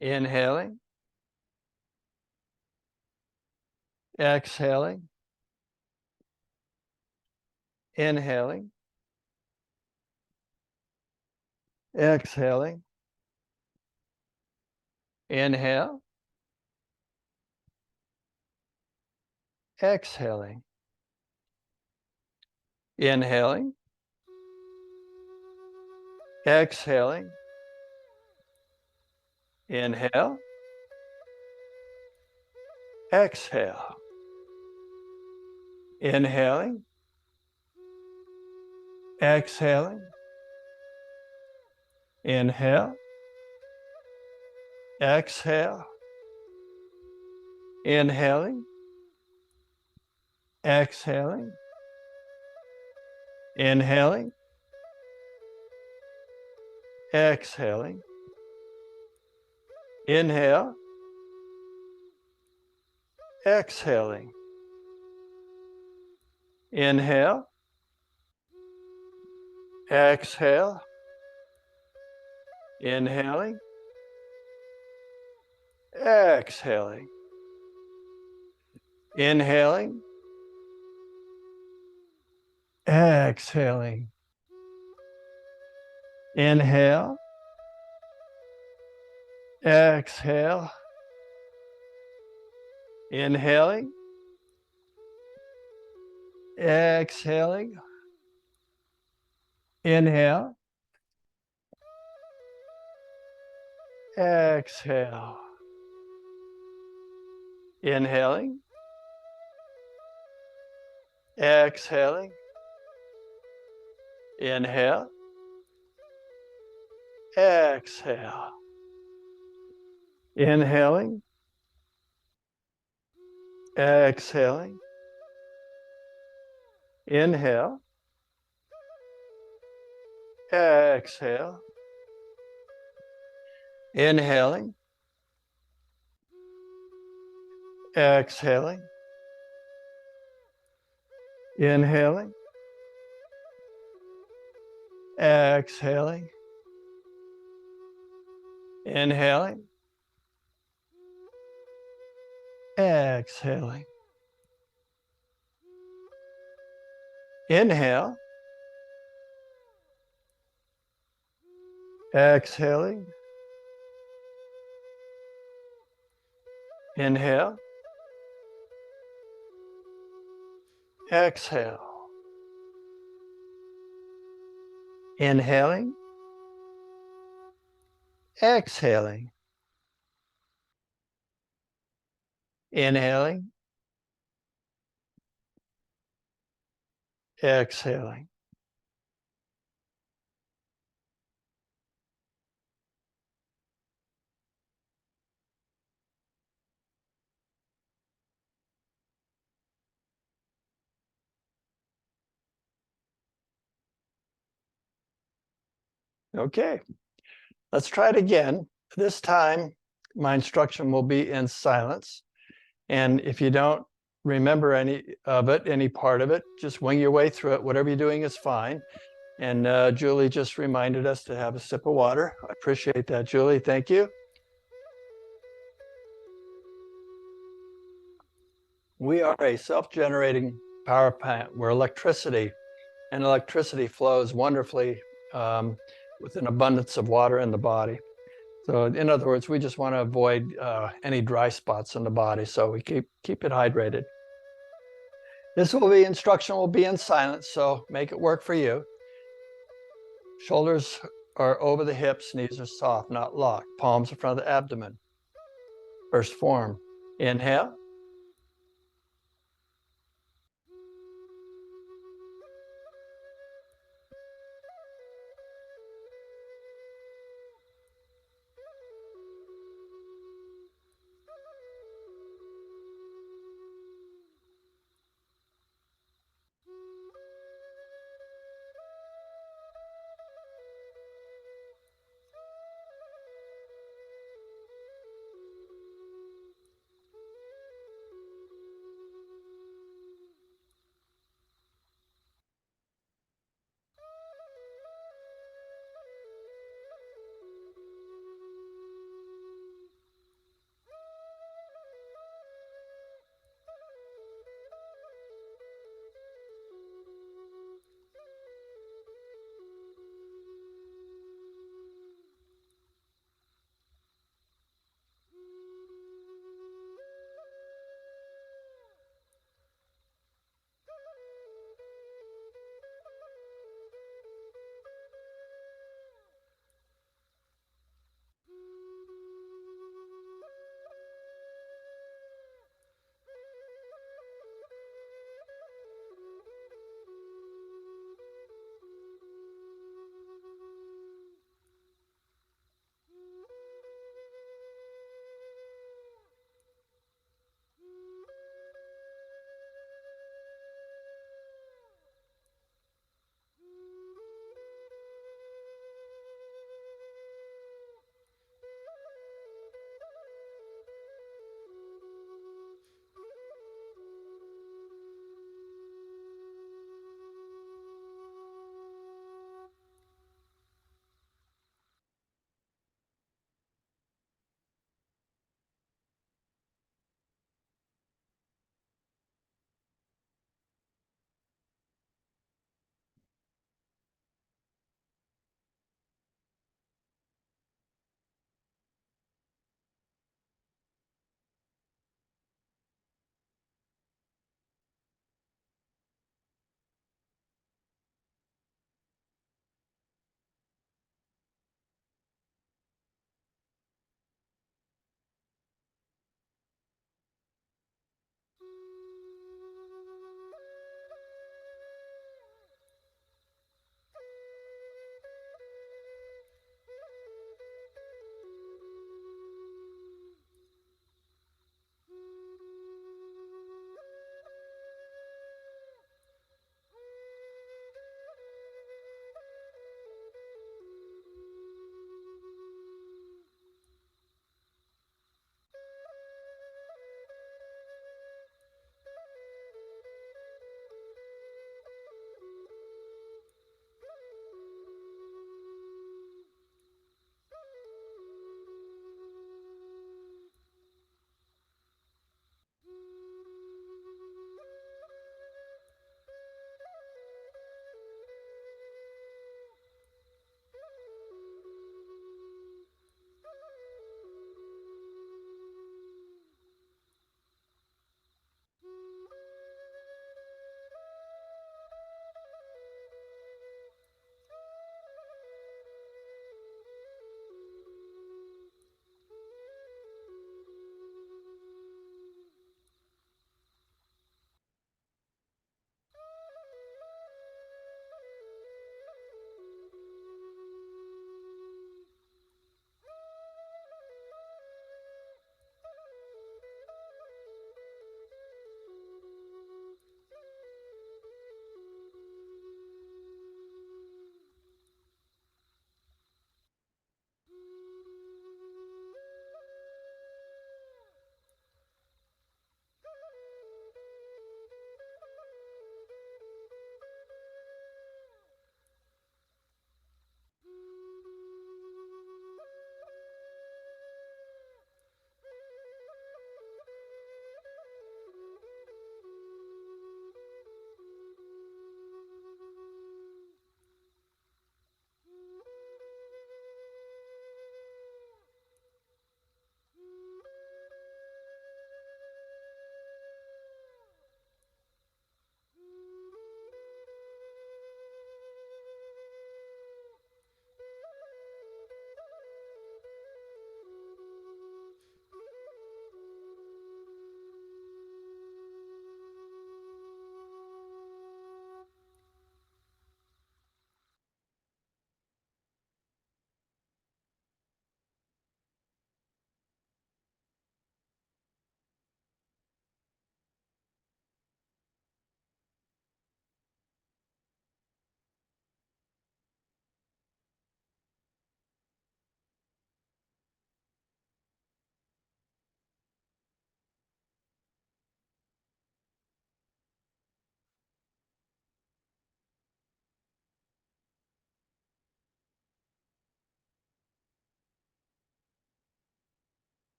Inhaling. Exhaling. Inhaling. Exhaling. Inhale. Exhaling. Inhaling. Exhaling. Inhale. Exhale. Inhaling. Exhaling. Inhale. Exhale. Inhaling. Exhaling. Inhaling. Exhaling. Inhale. Exhaling. Inhale. Exhale. Inhaling. Exhaling. Inhaling. Exhaling. Inhale. Exhale. Inhaling. Exhaling. Inhale. Exhale. Inhaling. Exhaling. Inhale. Exhale. Inhaling. Exhaling. Inhale. Exhale. Inhaling. Exhaling. Inhaling. Exhaling. Inhaling. Exhaling. Inhale. Exhaling. Inhale. Exhale. Inhaling. Exhaling. Inhaling. Exhaling. Okay, let's try it again. This time, my instruction will be in silence. And if you don't remember any of it, any part of it, just wing your way through it. Whatever you're doing is fine. And Julie just reminded us to have a sip of water. I appreciate that, Julie. Thank you. We are a self-generating power plant where electricity flows wonderfully with an abundance of water in the body. So in other words, we just want to avoid any dry spots in the body, so we keep it hydrated. This instruction will be in silence, so make it work for you. Shoulders are over the hips, knees are soft, not locked. Palms in front of the abdomen. First form. Inhale.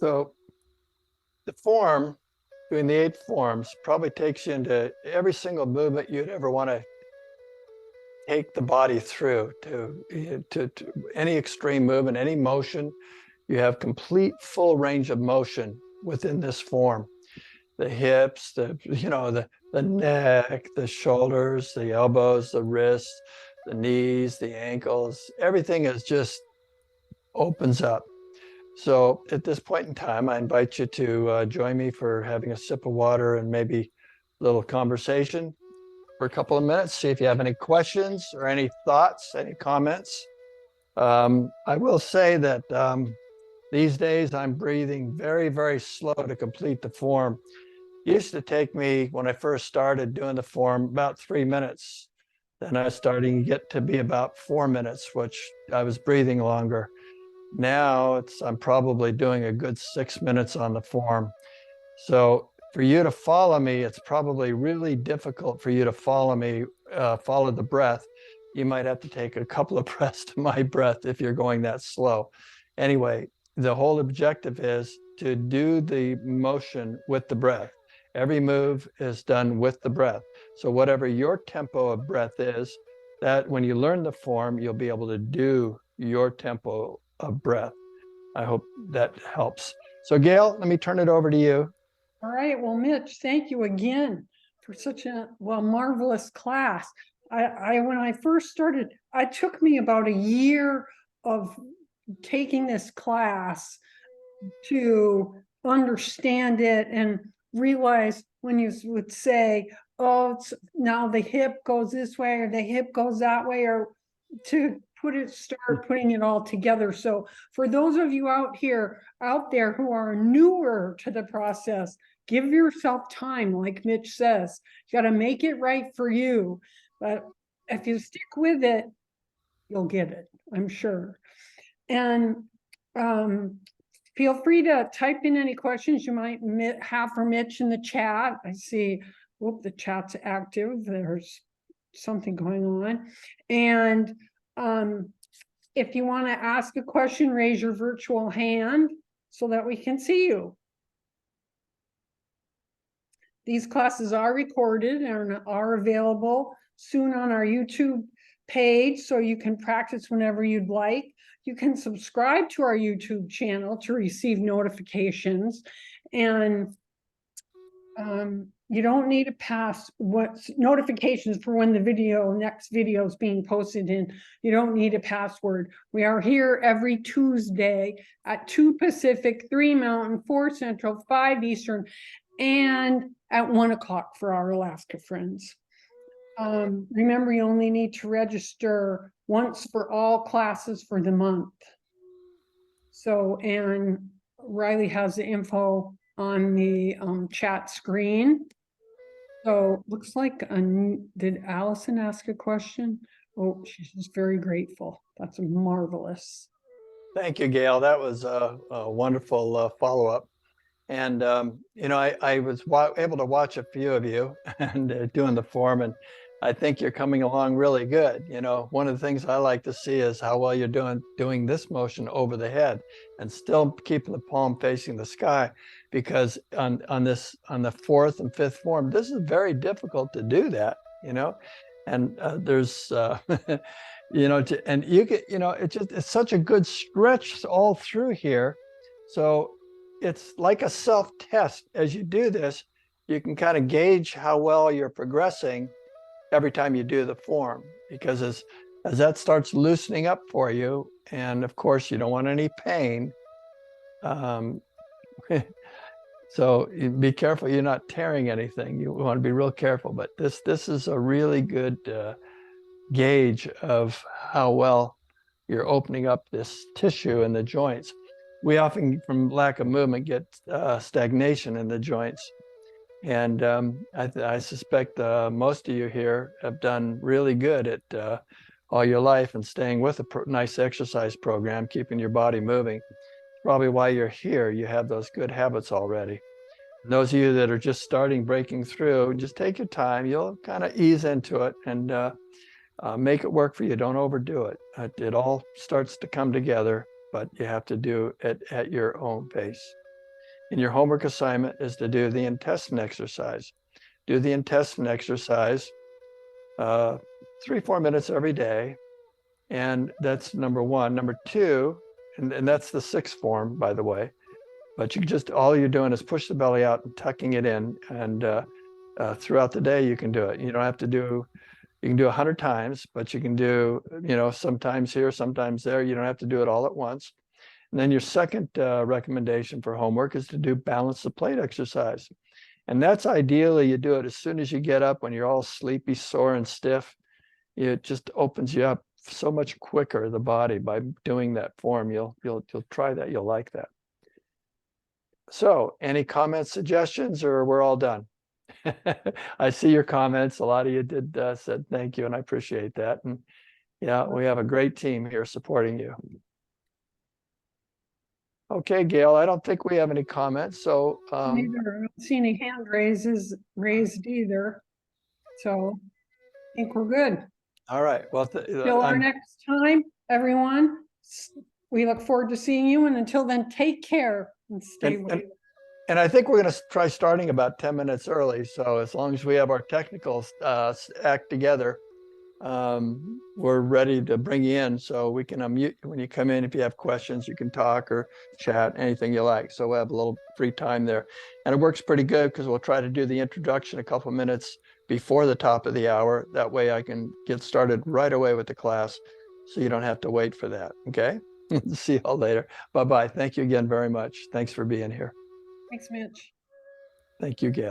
So the form, doing the 8 forms, probably takes you into every single movement you'd ever want to take the body through to any extreme movement, any motion. You have complete full range of motion within this form. The hips, the neck, the shoulders, the elbows, the wrists, the knees, the ankles, everything is just opens up. So at this point in time, I invite you to join me for having a sip of water and maybe a little conversation for a couple of minutes. See if you have any questions or any thoughts, any comments. I will say that these days I'm breathing very, very slow to complete the form. It used to take me, when I first started doing the form, about 3 minutes. Then I was starting to get to be about 4 minutes, which I was breathing longer. Now I'm probably doing a good 6 minutes on the form. So for you to follow me, it's probably really difficult for you to follow me, follow the breath. You might have to take a couple of breaths to my breath if you're going that slow. Anyway, the whole objective is to do the motion with the breath. Every move is done with the breath. So whatever your tempo of breath is, that when you learn the form, you'll be able to do your tempo of breath. I hope that helps. So Gail, let me turn it over to you. All right. Well, Mitch, thank you again for such a marvelous class. When I first started, it took me about a year of taking this class to understand it and realize when you would say, oh, now the hip goes this way or the hip goes that way, or to start putting it all together. So for those of you out there who are newer to the process, give yourself time, like Mitch says. You got to make it right for you. But if you stick with it, you'll get it, I'm sure. And feel free to type in any questions you might have for Mitch in the chat. I see, whoop, the chat's active. There's something going on. And if you want to ask a question, raise your virtual hand so that we can see you. These classes are recorded and are available soon on our YouTube page, so you can practice whenever you'd like. You can subscribe to our YouTube channel to receive notifications, and you don't need to pass notifications for when the next video is being posted in. You don't need a password. We are here every Tuesday at 2 Pacific, 3 Mountain, 4 Central, 5 Eastern, and at 1 o'clock for our Alaska friends. Remember, you only need to register once for all classes for the month. So, and Riley has the info on the chat screen. So looks like, did Allison ask a question? Oh, she's just very grateful. That's marvelous. Thank you, Gail. That was a wonderful follow-up. And, I was able to watch a few of you and doing the form, and I think you're coming along really good. One of the things I like to see is how well you're doing this motion over the head and still keeping the palm facing the sky, because on the 4th and 5th form, this is very difficult to do that, and there's, and you get, it's such a good stretch all through here. So it's like a self-test. As you do this, you can kind of gauge how well you're progressing every time you do the form, because as that starts loosening up for you, and of course you don't want any pain, so be careful you're not tearing anything. You want to be real careful, but this is a really good gauge of how well you're opening up this tissue in the joints. We often, from lack of movement, get stagnation in the joints. And I suspect most of you here have done really good at all your life and staying with a nice exercise program, keeping your body moving. Probably why you're here. You have those good habits already. And those of you that are just breaking through, just take your time. You'll kind of ease into it and make it work for you. Don't overdo it. It all starts to come together, but you have to do it at your own pace. And your homework assignment is to do the intestine exercise. Do the intestine exercise 3-4 minutes every day. And that's number one. Number two, and that's the sixth form, by the way. But you just, all you're doing is push the belly out and tucking it in. And throughout the day, you can do it. You don't have to do, you can do 100 times, but you can do, sometimes here, sometimes there. You don't have to do it all at once. And then your second recommendation for homework is to do balance the plate exercise. And that's ideally, you do it as soon as you get up when you're all sleepy, sore, and stiff. It just opens you up so much quicker, the body, by doing that form. You'll try that. You'll like that. So any comments, suggestions, or we're all done? I see your comments. A lot of you did said thank you, and I appreciate that. And yeah, we have a great team here supporting you. Okay, Gail, I don't think we have any comments. So Neither, I don't see any hand raises raised either. So I think we're good. all right. Well, Till our next time, everyone. We look forward to seeing you. And until then, take care and stay well. And I think we're going to try starting about 10 minutes early. So as long as we have our technical act together, we're ready to bring you in. So we can unmute when you come in. If you have questions, you can talk or chat, anything you like. So we'll have a little free time there. And it works pretty good because we'll try to do the introduction a couple of minutes before the top of the hour. That way I can get started right away with the class, so you don't have to wait for that. Okay. See you all later. Bye-bye. Thank you again very much. Thanks for being here. Thanks, Mitch. Thank you, Gail.